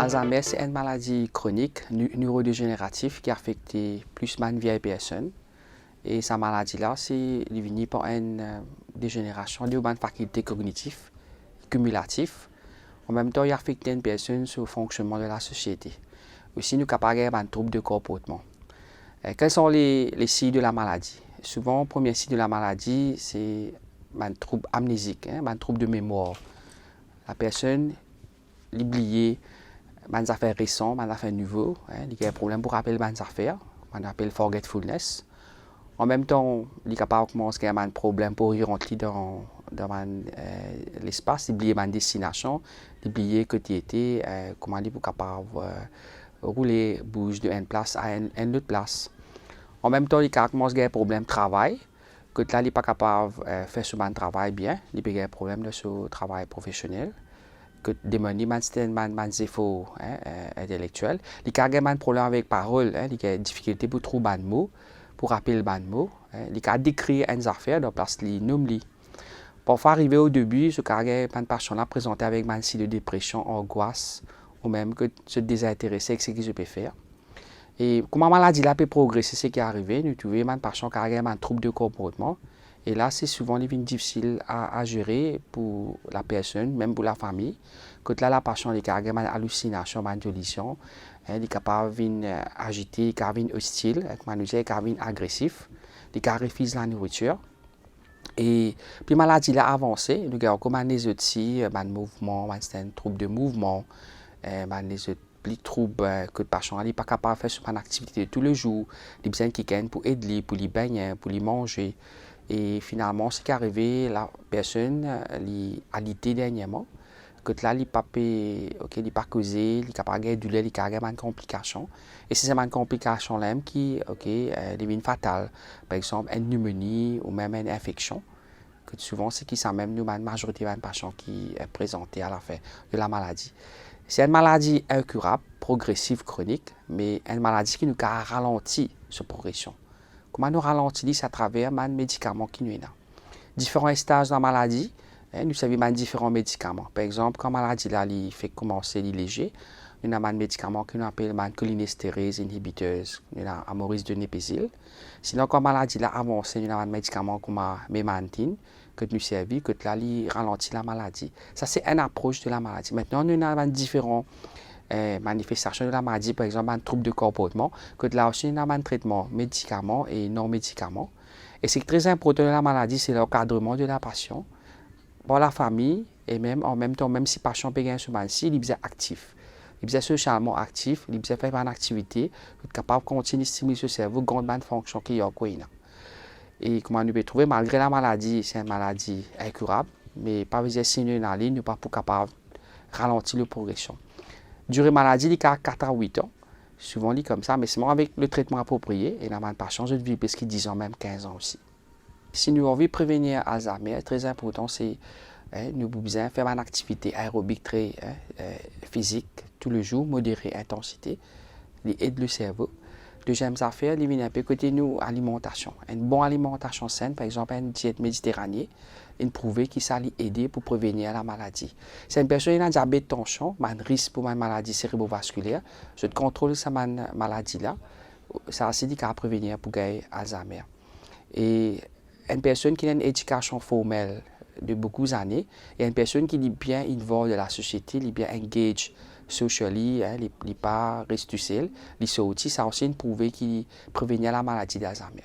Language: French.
Alzheimer, c'est une maladie chronique neurodégénérative qui affecte plus de vieilles personnes. Et cette maladie-là, c'est venu par une dégénération de la faculté cognitive cumulative. En même temps, il affecte une personne sur le fonctionnement de la société. Aussi, nous sommes capables de troubles de comportement. Quels sont les signes de la maladie? Souvent, le premier signe de la maladie, c'est un trouble amnésique, un trouble de mémoire. La personne oublie des affaires récentes, des affaires nouvelles, il y a un problème pour rappeler des affaires, on appelle forgetfulness. En même temps, il est capable de commencer à avoir un problème pour rentrer dans l'espace, oublier ma destination, oublier que tu étais, comment dire, pour capable rouler, bouger d'une place à une autre place. En même temps, il commence à avoir un problème de travail, que là, il n'est pas capable de faire ce travail bien, il peut avoir un problème de ce travail professionnel. Que des défauts intellectuels. Il y a un problème avec la parole, il y a des difficultés pour trouver des mots, pour rappeler les mots. Il y a décrire une affaire dans place de nomme. Parfois, arrivé au début, ce cas une personne a présenté avec un signe de dépression, angoisse, ou même que se désintéresser avec ce que je peux faire. Et comment la maladie peut progresser, c'est ce qui est arrivé. Nous trouvons une personne qui a un trouble de comportement. Et là, c'est souvent difficile à gérer pour la personne, même pour la famille. Quand là, la personne a une hallucination, une delusion, elle est capable d'agiter, hostile, agressif, elle refuse la nourriture. Et puis, la maladie a avancé. Nous avons comme des outils, des mouvements, des troubles de mouvement, des troubles que le patient n'est pas capable de faire une activité tous les jours, des besoins qui gagnent pour aider, pour les baigner, pour les manger. Et finalement, ce qui est arrivé, la personne a alité dernièrement, que là, il n'est pas causé, il n'est pas de douleur, il a une complication. Et c'est une complication là qui devient fatale. Par exemple, une pneumonie ou même une infection. Que souvent, c'est qui ça même nous, la majorité des patients qui est présenté à la fin de la maladie. C'est une maladie incurable, progressive, chronique, mais une maladie qui nous a ralenti cette progression. Comment nous ralentissons à travers les médicaments qui nous sont là. Différents stages de la maladie, nous savons différents médicaments. Par exemple, quand la maladie là, fait commencer léger, nous avons un médicament que nous appelons cholinestérase inhibiteurs, nous avons Amoris de Népésil. Sinon, quand la maladie là avance, nous avons un médicament comme mémantine, que nous servons, que là, ralentit la maladie. Ça, c'est une approche de la maladie. Maintenant, nous avons différents manifestations de la maladie, par exemple un trouble de comportement, que là aussi nous avons un traitement médicaments et non médicaments. Et c'est très important de la maladie, c'est l'encadrement de la patient, par la famille, et même en même temps, même si le patient peut gagner ce mal-ci, il est actif. Il est socialement actif, il peut faire une activité, il est capable de continuer à stimuler ce cerveau, grande bonne fonction qui est en quoi. Et comment nous pouvons trouver, malgré la maladie, c'est une maladie incurable, mais pas besoin de signer une ligne, nous pas capable de ralentir la progression. Durée maladie, il y a 4 à 8 ans. Souvent, il est comme ça, mais seulement avec le traitement approprié. Et la maladie pas changé de vie parce qu'il 10 ans, même 15 ans aussi. Si nous avons envie de prévenir Alzheimer, très important, c'est nous besoin faire une activité aérobique très physique, tous les jours, modérée intensité, qui aide le cerveau. Deuxième affaire, il vient un peu côté nous alimentation. Une bonne alimentation saine, par exemple une diète méditerranéenne, une prouvée qui ça aider pour prévenir la maladie. Si une personne a un diabète de tension, un risque pour une maladie cérébrovasculaire, je contrôle cette maladie là, ça c'est dit qu'à prévenir pour gagner Alzheimer. Et une personne qui a une éducation formelle de beaucoup d'années, et une personne qui est bien involved de la société, qui est bien engaged socially, il n'est pas resté seul, il sorti, ça aussi une prouvée qui prévenir la maladie d'Alzheimer.